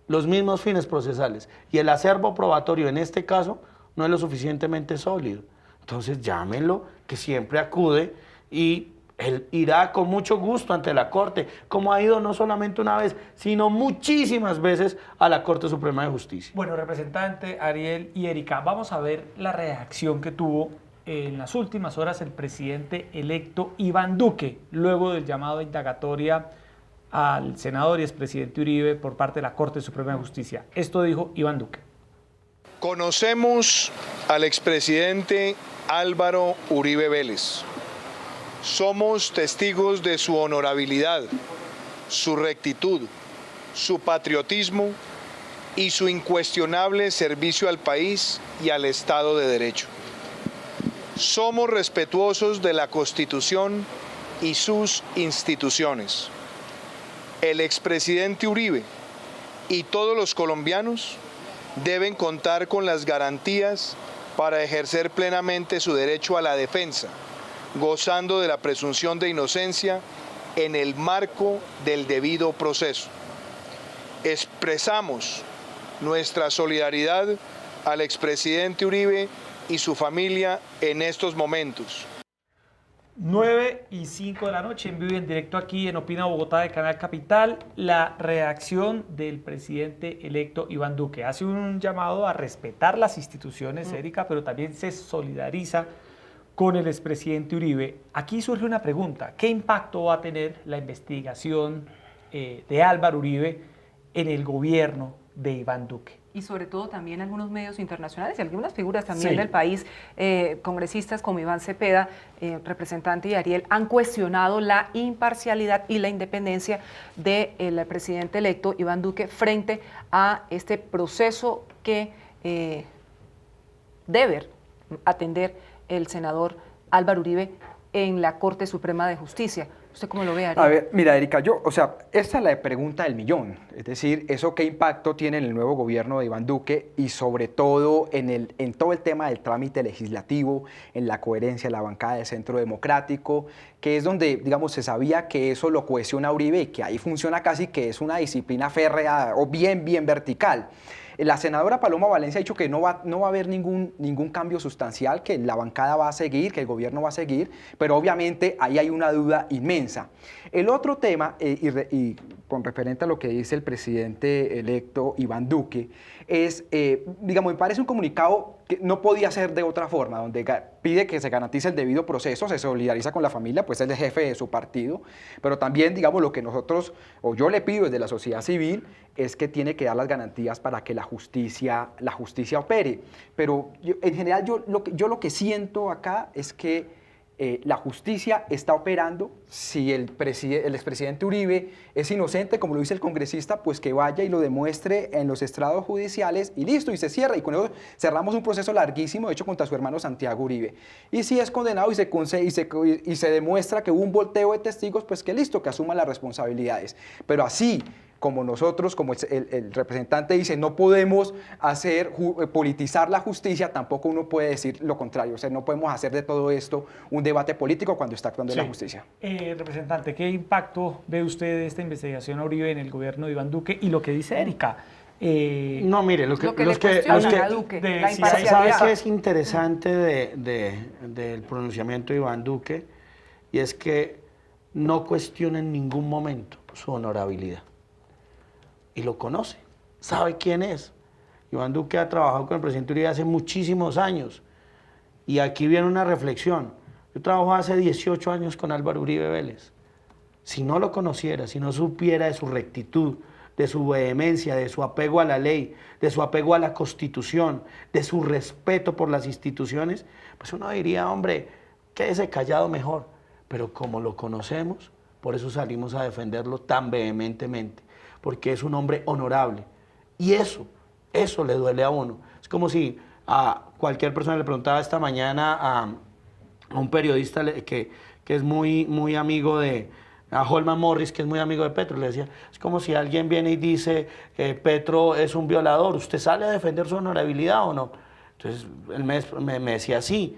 Los mismos fines procesales. Y el acervo probatorio en este caso no es lo suficientemente sólido. Entonces llámenlo, que siempre acude y él irá con mucho gusto ante la Corte, como ha ido no solamente una vez, sino muchísimas veces a la Corte Suprema de Justicia. Bueno, representante Ariel y Erika, vamos a ver la reacción que tuvo en las últimas horas el presidente electo Iván Duque, luego del llamado de indagatoria al senador y expresidente Uribe por parte de la Corte Suprema de Justicia. Esto dijo Iván Duque. Conocemos al expresidente Álvaro Uribe Vélez. Somos testigos de su honorabilidad, su rectitud, su patriotismo y su incuestionable servicio al país y al Estado de Derecho. Somos respetuosos de la Constitución y sus instituciones. El expresidente Uribe y todos los colombianos deben contar con las garantías para ejercer plenamente su derecho a la defensa, gozando de la presunción de inocencia en el marco del debido proceso. Expresamos nuestra solidaridad al expresidente Uribe y su familia en estos momentos. 9:05 de la noche, en vivo y en directo aquí en Opina Bogotá de Canal Capital, la reacción del presidente electo Iván Duque. Hace un llamado a respetar las instituciones, Erika, pero también se solidariza con el expresidente Uribe. Aquí surge una pregunta: ¿qué impacto va a tener la investigación de Álvaro Uribe en el gobierno de Iván Duque? Y sobre todo también algunos medios internacionales y algunas figuras también Sí. del país, congresistas como Iván Cepeda, representante de Ariel, han cuestionado la imparcialidad y la independencia del presidente electo Iván Duque frente a este proceso que debe atender el senador Álvaro Uribe en la Corte Suprema de Justicia. ¿Usted cómo lo ve, Ariel? A ver, mira, Erika, esta es la pregunta del millón. Es decir, ¿eso qué impacto tiene en el nuevo gobierno de Iván Duque y sobre todo en todo el tema del trámite legislativo, en la coherencia de la bancada del Centro Democrático, que es donde, digamos, se sabía que eso lo cohesiona a Uribe y que ahí funciona casi que es una disciplina férrea o bien vertical? La senadora Paloma Valencia ha dicho que no va a haber ningún cambio sustancial, que la bancada va a seguir, que el gobierno va a seguir, pero obviamente ahí hay una duda inmensa. El otro tema, y con referente a lo que dice el presidente electo Iván Duque, es, digamos, me parece un comunicado que no podía ser de otra forma, donde pide que se garantice el debido proceso, se solidariza con la familia, pues él es jefe de su partido, pero también, digamos, lo que nosotros, o yo le pido desde la sociedad civil, es que tiene que dar las garantías para que la justicia opere. Pero en general yo lo que siento acá es que la justicia está operando. Si el expresidente Uribe es inocente, como lo dice el congresista, pues que vaya y lo demuestre en los estrados judiciales y listo, y se cierra. Y con eso cerramos un proceso larguísimo, de hecho, contra su hermano Santiago Uribe. Y si es condenado y se demuestra que hubo un volteo de testigos, pues que listo, que asuma las responsabilidades. Pero así como nosotros, como el representante dice, no podemos politizar la justicia, tampoco uno puede decir lo contrario. O sea, no podemos hacer de todo esto un debate político cuando está actuando la justicia. Representante, ¿qué impacto ve usted de esta investigación a Uribe en el gobierno de Iván Duque y lo que dice Erika? No, mire, lo que le cuestiona a Duque, la imparcialidad. ¿Sabes qué es interesante del pronunciamiento de Iván Duque? Y es que no cuestiona en ningún momento su honorabilidad. Y lo conoce, sabe quién es. Iván Duque ha trabajado con el presidente Uribe hace muchísimos años. Y aquí viene una reflexión. Yo trabajo hace 18 años con Álvaro Uribe Vélez. Si no lo conociera, si no supiera de su rectitud, de su vehemencia, de su apego a la ley, de su apego a la Constitución, de su respeto por las instituciones, pues uno diría, hombre, quédese callado mejor. Pero como lo conocemos, por eso salimos a defenderlo tan vehementemente, porque es un hombre honorable. Y eso le duele a uno. Es como si a cualquier persona le preguntaba esta mañana a un periodista que es muy amigo a Holman Morris, que es muy amigo de Petro, le decía, es como si alguien viene y dice que Petro es un violador, ¿usted sale a defender su honorabilidad o no? Entonces él me decía sí,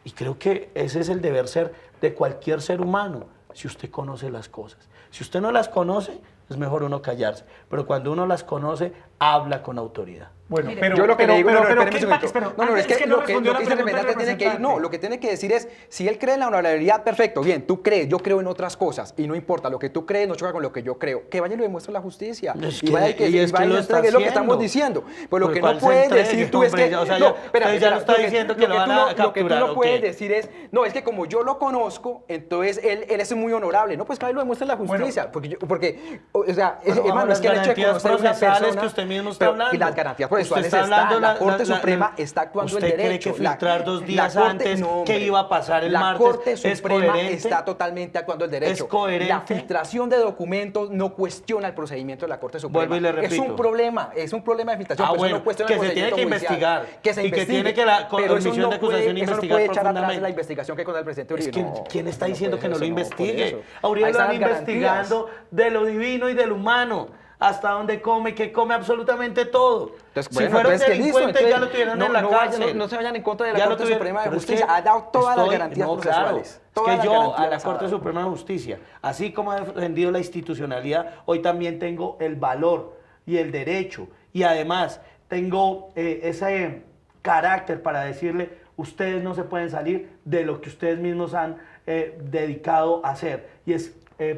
y creo que ese es el deber ser de cualquier ser humano, si usted conoce las cosas. Si usted no las conoce, es mejor uno callarse, pero cuando uno las conoce, habla con autoridad. Bueno, Mire, pero yo lo que le digo, pero, espéreme ¿qué un impacto? segundo. No, es que lo que dice el representante tiene que ir, no, lo que tiene que decir es, si él cree en la honorabilidad, perfecto, bien, tú crees, yo creo en otras cosas, y no importa, lo que tú crees no choca con lo que yo creo, que vaya y lo demuestre la justicia, y vaya y lo entregue, es lo que estamos diciendo, pues lo que no puedes decir tú es que, no, espérate, ya lo está diciendo que lo van a capturar, lo que tú no puedes decir es, no, es que como yo lo conozco, entonces él es muy honorable, no, pues que vaya y lo demuestre la justicia, porque, o sea, hermano, es que el hecho de conocer una persona, que usted mismo está hablando, y las garantías procesales están, la Corte Suprema está actuando en derecho. ¿Usted cree que filtrar 2 días antes qué iba a pasar el martes La Corte Suprema está totalmente actuando en derecho. ¿Es coherente? La filtración de documentos no cuestiona el procedimiento de la Corte Suprema. Vuelvo y le repito. Es un problema de filtración. Pero bueno, no cuestiona que el se tiene que procedimiento investigar. judicial, que se y que investigue, tiene que la pero Comisión de Acusación investigar eso no puede echar atrás profundamente. la investigación que hay contra el presidente Uribe. Es que, no, ¿quién está no diciendo que no lo por investigue? eso. A Uribe Ahí lo están van las investigando garantías. de lo divino y de lo humano, hasta donde come, que come absolutamente todo. Entonces, si fuera un delincuente ya lo tuvieran en la cárcel. No se vayan en contra de la Ya lo Corte tuvieran, Suprema de pero es Justicia. que Ha dado todas las garantías claro, procesales. es Todas que las yo garantías a la las ha Corte dado. Suprema de Justicia, así como he defendido la institucionalidad, hoy también tengo el valor y el derecho, y además tengo ese carácter para decirle, ustedes no se pueden salir de lo que ustedes mismos han dedicado a hacer, y es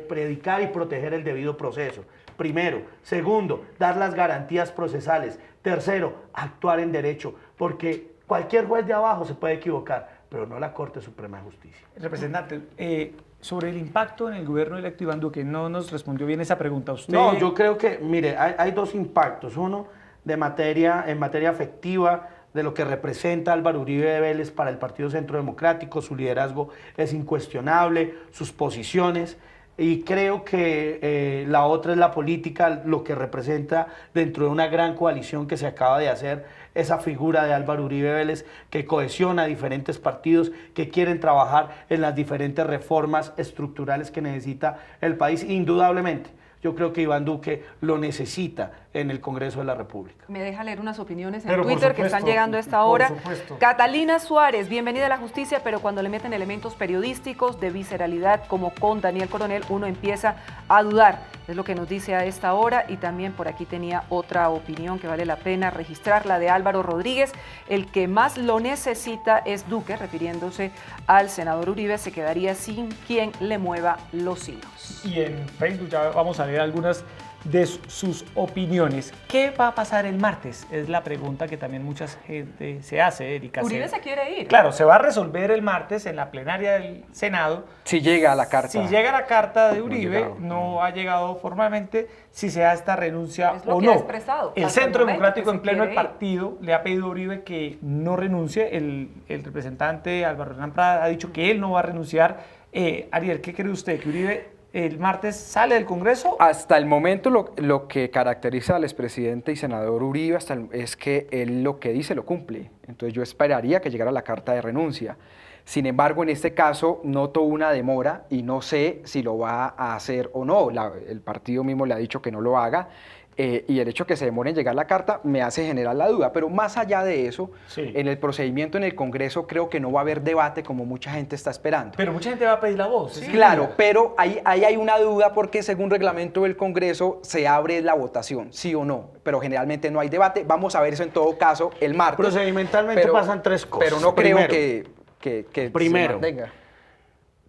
predicar y proteger el debido proceso. Primero. Segundo, dar las garantías procesales. Tercero, actuar en derecho, porque cualquier juez de abajo se puede equivocar, pero no la Corte Suprema de Justicia. Representante, sobre el impacto en el gobierno electo Iván Duque, no nos respondió bien esa pregunta. ¿Usted? No, yo creo que, mire, hay 2 impactos. Uno, en materia afectiva, de lo que representa Álvaro Uribe Vélez para el Partido Centro Democrático. Su liderazgo es incuestionable, sus posiciones. Y creo que la otra es la política, lo que representa dentro de una gran coalición que se acaba de hacer, esa figura de Álvaro Uribe Vélez que cohesiona a diferentes partidos que quieren trabajar en las diferentes reformas estructurales que necesita el país. Indudablemente, yo creo que Iván Duque lo necesita en el Congreso de la República. Me deja leer unas opiniones en Pero por Twitter que supuesto, están llegando a esta por hora. supuesto. Catalina Suárez, bienvenida a la justicia, pero cuando le meten elementos periodísticos de visceralidad como con Daniel Coronel, uno empieza a dudar. Es lo que nos dice a esta hora, y también por aquí tenía otra opinión que vale la pena registrar, la de Álvaro Rodríguez. El que más lo necesita es Duque, refiriéndose al senador Uribe, se quedaría sin quien le mueva los hilos. Y en Facebook ya vamos a ver algunas de sus opiniones. ¿Qué va a pasar el martes? Es la pregunta que también mucha gente se hace, Erika. Uribe se quiere ir. Claro, se va a resolver el martes en la plenaria del Senado. Si llega la carta. Si llega la carta de No ha Uribe, llegado. no ha llegado formalmente, si se da esta renuncia Es lo o que no. ha expresado. El Hasta el Centro momento Democrático que en se pleno del quiere ir. partido le ha pedido a Uribe que no renuncie. El representante Álvaro Hernán Prada ha dicho que él no va a renunciar. Ariel, ¿qué cree usted? ¿Que Uribe el martes sale del Congreso? Hasta el momento lo que caracteriza al expresidente y senador Uribe es que él lo que dice lo cumple. Entonces yo esperaría que llegara la carta de renuncia. Sin embargo, en este caso noto una demora y no sé si lo va a hacer o no. El partido mismo le ha dicho que no lo haga. Y el hecho de que se demore en llegar la carta me hace generar la duda. Pero más allá de eso, Sí. en el procedimiento en el Congreso creo que no va a haber debate como mucha gente está esperando. Pero mucha gente va a pedir la voz. Sí. ¿sí? Claro, pero ahí hay una duda porque según reglamento del Congreso se abre la votación, sí o no, pero generalmente no hay debate. Vamos a ver eso en todo caso el martes. Procedimentalmente pasan tres cosas. Pero no Primero, creo que primero, se mantenga.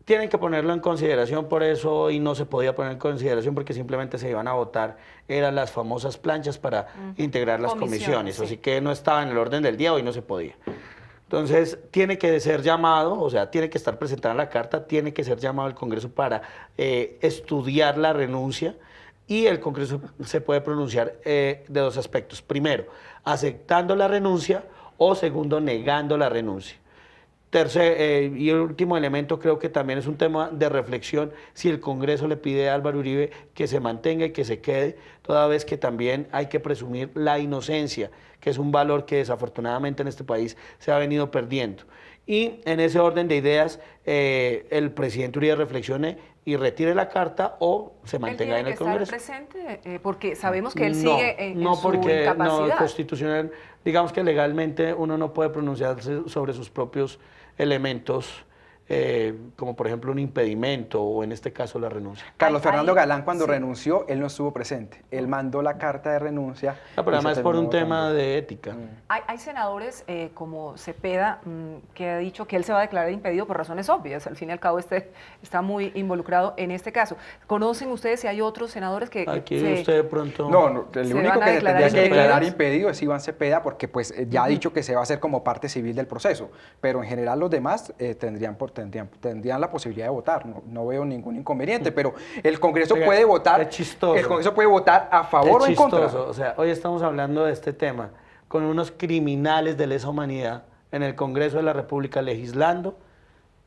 tienen que ponerlo en consideración por eso, y no se podía poner en consideración porque simplemente se iban a votar, eran las famosas planchas para integrar las comisiones, sí. así que no estaba en el orden del día, hoy no se podía. Entonces, tiene que ser llamado, o sea, tiene que estar presentada la carta, tiene que ser llamado al Congreso para estudiar la renuncia, y el Congreso se puede pronunciar de dos aspectos. Primero, aceptando la renuncia, o segundo, negando la renuncia. Tercer, y el último elemento creo que también es un tema de reflexión, si el Congreso le pide a Álvaro Uribe que se mantenga y que se quede, toda vez que también hay que presumir la inocencia, que es un valor que desafortunadamente en este país se ha venido perdiendo. Y en ese orden de ideas, el presidente Uribe reflexione y retire la carta o se mantenga en el Congreso. ¿Él tiene que estar presente? Porque sabemos que él No, sigue en no, su porque incapacidad. constitucional, digamos que legalmente uno no puede pronunciarse sobre sus propios elementos, como por ejemplo un impedimento o en este caso la renuncia. Carlos Fernando Ahí- Galán cuando sí. renunció, él no estuvo presente. Él mandó la carta de renuncia. Ah, pero y se además por terminó un tema votando. de ética. Hay senadores como Cepeda que ha dicho que él se va a declarar impedido por razones obvias. Al fin y al cabo está muy involucrado en este caso. ¿Conocen ustedes si hay otros senadores que Aquí se- usted de pronto... No, el ¿Se único van a que se declarar tendría que declarar impedidos? impedido es Iván Cepeda porque pues ya ha dicho que se va a hacer como parte civil del proceso, pero en general los demás tendrían la posibilidad de votar, no veo ningún inconveniente, pero el Congreso Oiga, puede votar, es chistoso. el Congreso puede votar a favor Es o en contra. chistoso, o sea, hoy estamos hablando de este tema con unos criminales de lesa humanidad en el Congreso de la República legislando,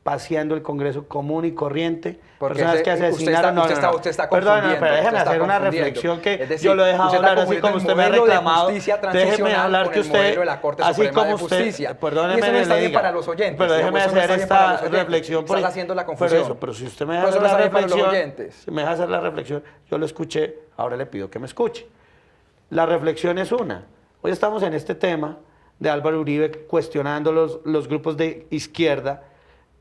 paseando el Congreso común y corriente, Porque personas que asesinaron... usted está Perdón, confundiendo, pero déjeme usted está hacer una confundiendo. reflexión que Es decir, yo lo he dejado usted está hablar así como confundiendo usted me ha el modelo de reclamado. justicia Déjeme transicional hablar con que el modelo usted, de la Corte así Suprema como de usted, Justicia. perdóneme, Y eso no le está bien diga, para los oyentes, pero déjeme digamos, eso no hacer está bien para los esta oyentes. reflexión. Estás haciendo la Por confusión. eso, pero si usted me Por deja eso no hacer la está bien para los reflexión, oyentes. si me deja hacer la reflexión, yo lo escuché, ahora le pido que me escuche. La reflexión es una. Hoy estamos en este tema de Álvaro Uribe cuestionando los grupos de izquierda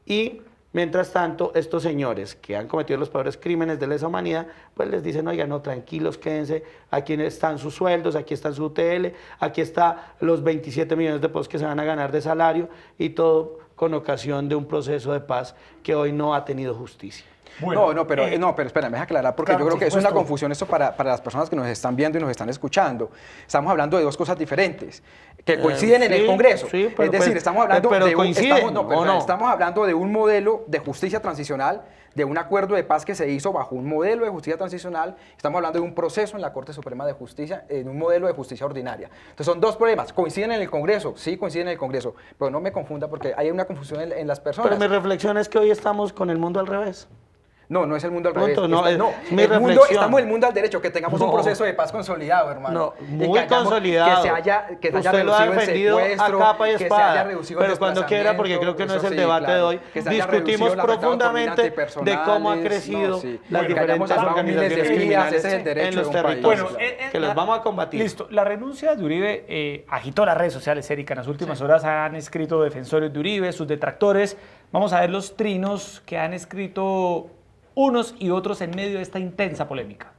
y, mientras tanto, estos señores que han cometido los peores crímenes de lesa humanidad, pues les dicen, oigan, no, tranquilos, quédense, aquí están sus sueldos, aquí está su UTL, aquí está los 27 millones de pesos que se van a ganar de salario y todo con ocasión de un proceso de paz que hoy no ha tenido justicia. No, pero espera, me deja aclarar, porque claro, yo creo por que es una supuesto. confusión esto para las personas que nos están viendo y nos están escuchando. Estamos hablando de dos cosas diferentes, que coinciden en el sí, Congreso. sí, pero es decir, pues, estamos hablando pero de coinciden, ¿o no? estamos hablando de un modelo de justicia transicional, de un acuerdo de paz que se hizo bajo un modelo de justicia transicional. Estamos hablando de un proceso en la Corte Suprema de Justicia, en un modelo de justicia ordinaria. Entonces son dos problemas. ¿Coinciden en el Congreso? Sí, coinciden en el Congreso, pero no me confunda porque hay una confusión en las personas. Pero mi reflexión es que hoy estamos con el mundo al revés. No es el mundo al Punto, revés. no, es mi el mundo, reflexión. estamos en el mundo al derecho, que tengamos un No. proceso de paz consolidado, hermano. No, Y muy que hagamos- consolidado. Que se haya Usted lo ha reducido el defendido secuestro, a capa y que se espada. haya reducido el Pero cuando quiera, porque creo que no es desplazamiento, el eso debate sí, de claro. hoy, Que se haya discutimos reducido los atentados por profundamente minas de cómo ha antipersonales, crecido sí. las Que hayamos diferentes salvado miles de organizaciones vidas, criminales ese es el derecho en los de un país. territorios, Bueno, que los vamos a combatir. Listo, la renuncia de Uribe agitó las redes sociales, Erika. En las últimas horas han escrito defensores de Uribe, sus detractores. Vamos a ver los trinos que han escrito unos y otros en medio de esta intensa polémica.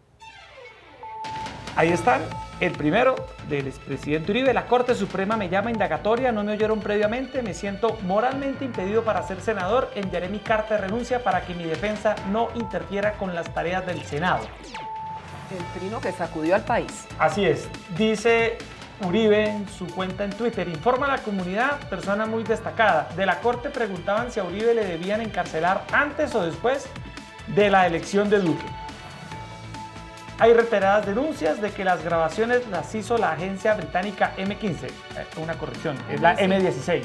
Ahí están. El primero del expresidente Uribe: la Corte Suprema me llama indagatoria, no me oyeron previamente, me siento moralmente impedido para ser senador, enviaré mi carta de renuncia para que mi defensa no interfiera con las tareas del Senado. El trino que sacudió al país. Así es, dice Uribe en su cuenta en Twitter: informa a la comunidad, persona muy destacada. De la Corte preguntaban si a Uribe le debían encarcelar antes o después de la elección de Duque. Hay reiteradas denuncias de que las grabaciones las hizo la agencia británica M15, una corrección, es la M16.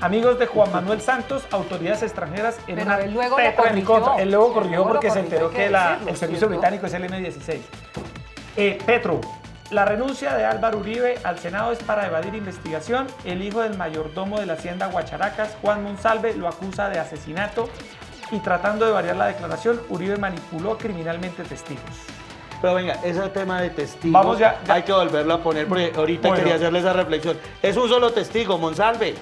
Amigos de Juan Manuel Santos, autoridades extranjeras en Pero una él luego lo tetra en corrigió. contra. Él luego corrigió Luego lo porque se corrigió, enteró hay que que decirlo, el servicio ¿cierto? británico es el M16. Petro: la renuncia de Álvaro Uribe al Senado es para evadir investigación. El hijo del mayordomo de la hacienda Guacharacas, Juan Monsalve, lo acusa de asesinato y, tratando de variar la declaración, Uribe manipuló criminalmente testigos. Pero venga, ese tema de testigos Vamos ya. hay que volverlo a poner porque ahorita Bueno. quería hacerle esa reflexión. Es un solo testigo, Monsalve.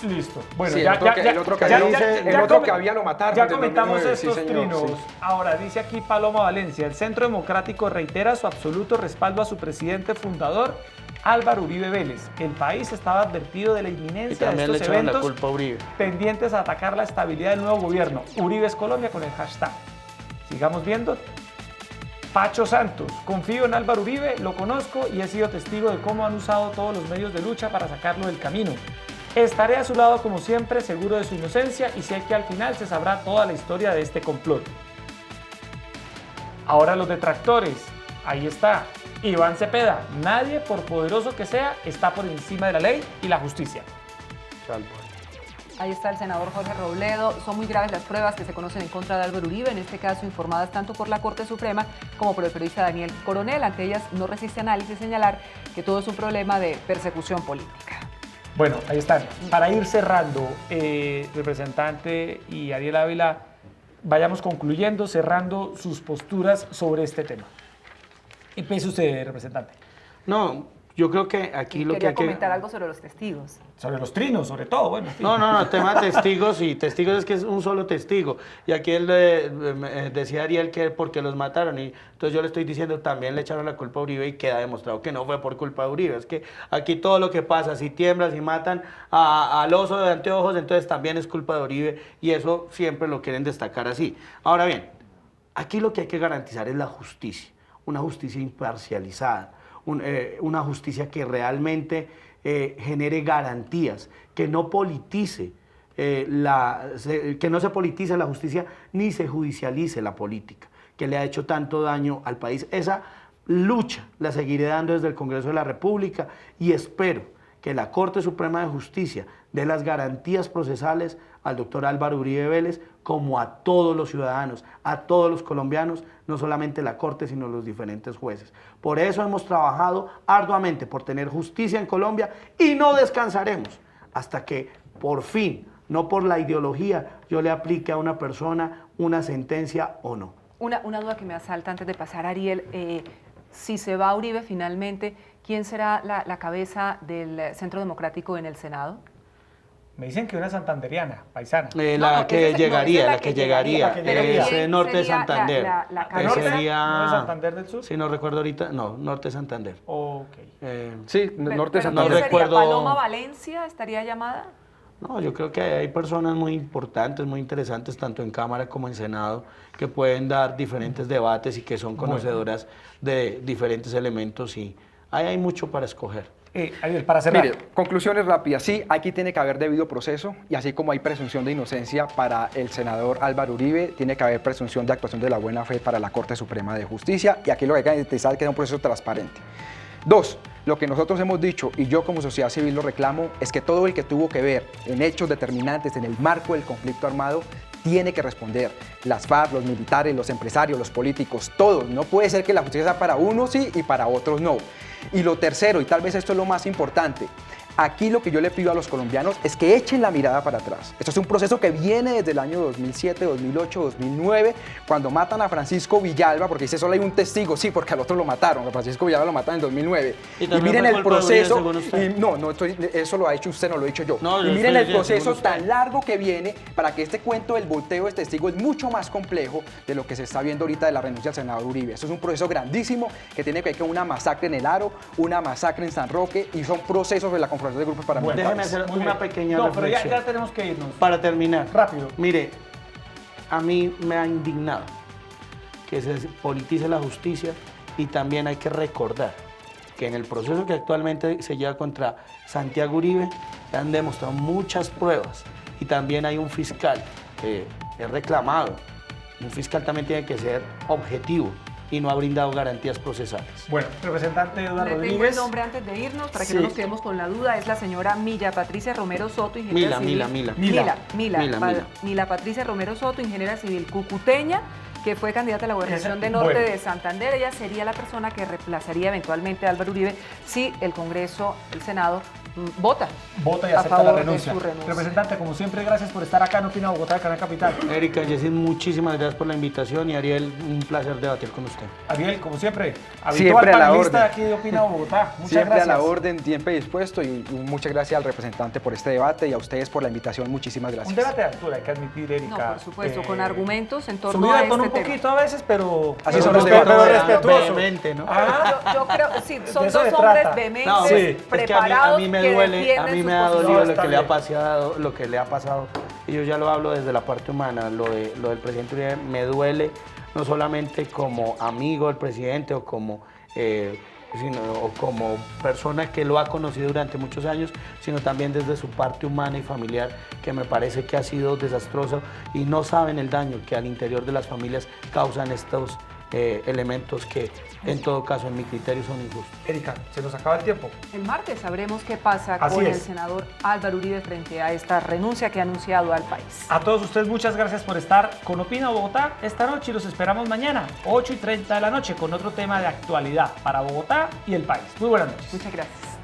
Listo. Bueno, Sí, el otro que había lo mataron. Ya desde comentamos 2009, sí, estos señor, trinos. sí. Ahora, dice aquí Paloma Valencia: el Centro Democrático reitera su absoluto respaldo a su presidente fundador, Álvaro Uribe Vélez. El país estaba advertido de la Y inminencia de también le estos echaron la eventos culpa a Uribe. pendientes a atacar la estabilidad del nuevo gobierno. Uribe es Colombia con el hashtag. Sigamos viendo. Pacho Santos: confío en Álvaro Uribe, lo conozco y he sido testigo de cómo han usado todos los medios de lucha para sacarlo del camino. Estaré a su lado como siempre, seguro de su inocencia, y sé que al final se sabrá toda la historia de este complot. Ahora los detractores. Ahí está Iván Cepeda: nadie, por poderoso que sea, está por encima de la ley y la justicia. Ahí está el senador Jorge Robledo. Son muy graves las pruebas que se conocen en contra de Álvaro Uribe, en este caso informadas tanto por la Corte Suprema como por el periodista Daniel Coronel. Ante ellas no resiste análisis señalar que todo es un problema de persecución política. Bueno, ahí están. Para ir cerrando, representante y Ariel Ávila, vayamos concluyendo, cerrando sus posturas sobre este tema. Empiece usted, representante. No, yo creo que aquí lo que Quería hay que... comentar algo sobre los testigos. Sobre los trinos, sobre todo. Bueno, en fin. No, tema de testigos, y testigos es que es un solo testigo. Y aquí él decía Ariel que porque los mataron, y entonces yo le estoy diciendo, también le echaron la culpa a Uribe y queda demostrado que no fue por culpa de Uribe. Es que aquí todo lo que pasa, si tiembla, si matan al oso de anteojos, entonces también es culpa de Uribe, y eso siempre lo quieren destacar así. Ahora bien, aquí lo que hay que garantizar es la justicia, una justicia imparcializada, una justicia que realmente genere garantías, que no politice que no se politice la justicia ni se judicialice la política, que le ha hecho tanto daño al país. Esa lucha la seguiré dando desde el Congreso de la República y espero que la Corte Suprema de Justicia dé las garantías procesales al doctor Álvaro Uribe Vélez, como a todos los ciudadanos, a todos los colombianos, no solamente la Corte, sino los diferentes jueces. Por eso hemos trabajado arduamente por tener justicia en Colombia y no descansaremos hasta que por fin, no por la ideología, yo le aplique a una persona una sentencia o no. Una duda que me asalta antes de pasar, Ariel. Si se va Uribe finalmente, ¿quién será la cabeza del Centro Democrático en el Senado? Me dicen que una santanderiana, paisana. La que llegaría, ¿Quién es Norte sería Santander. la cabeza? ¿Norte? Sería... ¿No es Santander del Sur? Si no recuerdo ahorita, no, Norte Santander. Ok. Sí, Norte Pero Santander. no ¿quién sería? recuerdo- ¿Paloma Valencia estaría llamada? No, yo creo que hay personas muy importantes, muy interesantes, tanto en Cámara como en Senado, que pueden dar diferentes debates y que son conocedoras de diferentes elementos, y ahí hay mucho para escoger. Ariel, para cerrar. Mire, conclusiones rápidas. Sí, aquí tiene que haber debido proceso, y así como hay presunción de inocencia para el senador Álvaro Uribe, tiene que haber presunción de actuación de la buena fe para la Corte Suprema de Justicia, y aquí lo que hay que garantizar es que sea un proceso transparente. Dos, lo que nosotros hemos dicho, y yo como sociedad civil lo reclamo, es que todo el que tuvo que ver en hechos determinantes en el marco del conflicto armado tiene que responder. Las FARC, los militares, los empresarios, los políticos, todos. No puede ser que la justicia sea para unos sí y para otros no. Y lo tercero, y tal vez esto es lo más importante, Aquí lo que yo le pido a los colombianos es que echen la mirada para atrás. Esto es un proceso que viene desde el año 2007, 2008, 2009, cuando matan a Francisco Villalba, porque dice solo hay un testigo, sí, porque al otro lo mataron, a Francisco Villalba lo matan en 2009. Y Y también miren fue el culpa de Uribe, proceso, según usted. eso lo ha hecho usted, no lo he dicho yo. No, y yo miren estoy el diciendo, proceso según usted. tan largo que viene para que este cuento del volteo de testigos es mucho más complejo de lo que se está viendo ahorita de la renuncia del senador Uribe. Esto es un proceso grandísimo que tiene que ver con una masacre en El Aro, una masacre en San Roque y son procesos de la confrontación de grupos paramilitares. Déjeme hacer Muy una bien. pequeña No, pero reflexión. ya tenemos que irnos. Para terminar, Rápido. Mire, a mí me ha indignado que se politice la justicia y también hay que recordar que en el proceso que actualmente se lleva contra Santiago Uribe se han demostrado muchas pruebas y también hay un fiscal que es reclamado. Un fiscal también tiene que ser objetivo y no ha brindado garantías procesales. Bueno, representante Eduardo Le tengo el Rodríguez. nombre antes de irnos para que Sí. no nos quedemos con la duda. Es la señora Milla Patricia Romero Soto, ingeniera Mila, civil. Mila. Mila Patricia Romero Soto, ingeniera civil cucuteña, que fue candidata a la gobernación de Norte Bueno. de Santander. Ella sería la persona que reemplazaría eventualmente a Álvaro Uribe si el Congreso, el Senado, vota. Vota y a acepta la favor de renuncia. su renuncia. Representante, como siempre, gracias por estar acá en Opina Bogotá, Canal Capital. Erika, Jessy, muchísimas gracias por la invitación y Ariel, un placer debatir con usted. Ariel, como siempre, habitual Siempre a la panelista orden. aquí de Opina Bogotá. Muchas Siempre gracias. a la orden, siempre dispuesto y muchas gracias al representante por este debate y a ustedes por la invitación. Muchísimas gracias. Un debate de altura, hay que admitir, Erika. No, por supuesto, con argumentos en torno subido a de tono este un tema. poquito a veces, pero Así pero son los respeto- debates. pero respetuoso. Vehemente, ¿no? Yo creo, sí, son De eso dos se hombres trata. vehementes, No, sí, es que preparados, a mí me que duele, a defienden mí sus me ha posiciones. dolido No, está bien. lo que le ha pasado, y yo ya lo hablo desde la parte humana, lo del presidente Uribe me duele no solamente como amigo del presidente o como persona que lo ha conocido durante muchos años, sino también desde su parte humana y familiar, que me parece que ha sido desastroso y no saben el daño que al interior de las familias causan estos elementos que en todo caso en mi criterio son injustos. Erika, se nos acaba el tiempo. El martes sabremos qué pasa Así con el es. senador Álvaro Uribe frente a esta renuncia que ha anunciado al país. A todos ustedes, muchas gracias por estar con Opina Bogotá esta noche y los esperamos mañana, 8:30 de la noche, con otro tema de actualidad para Bogotá y el país. Muy buenas noches. Muchas gracias.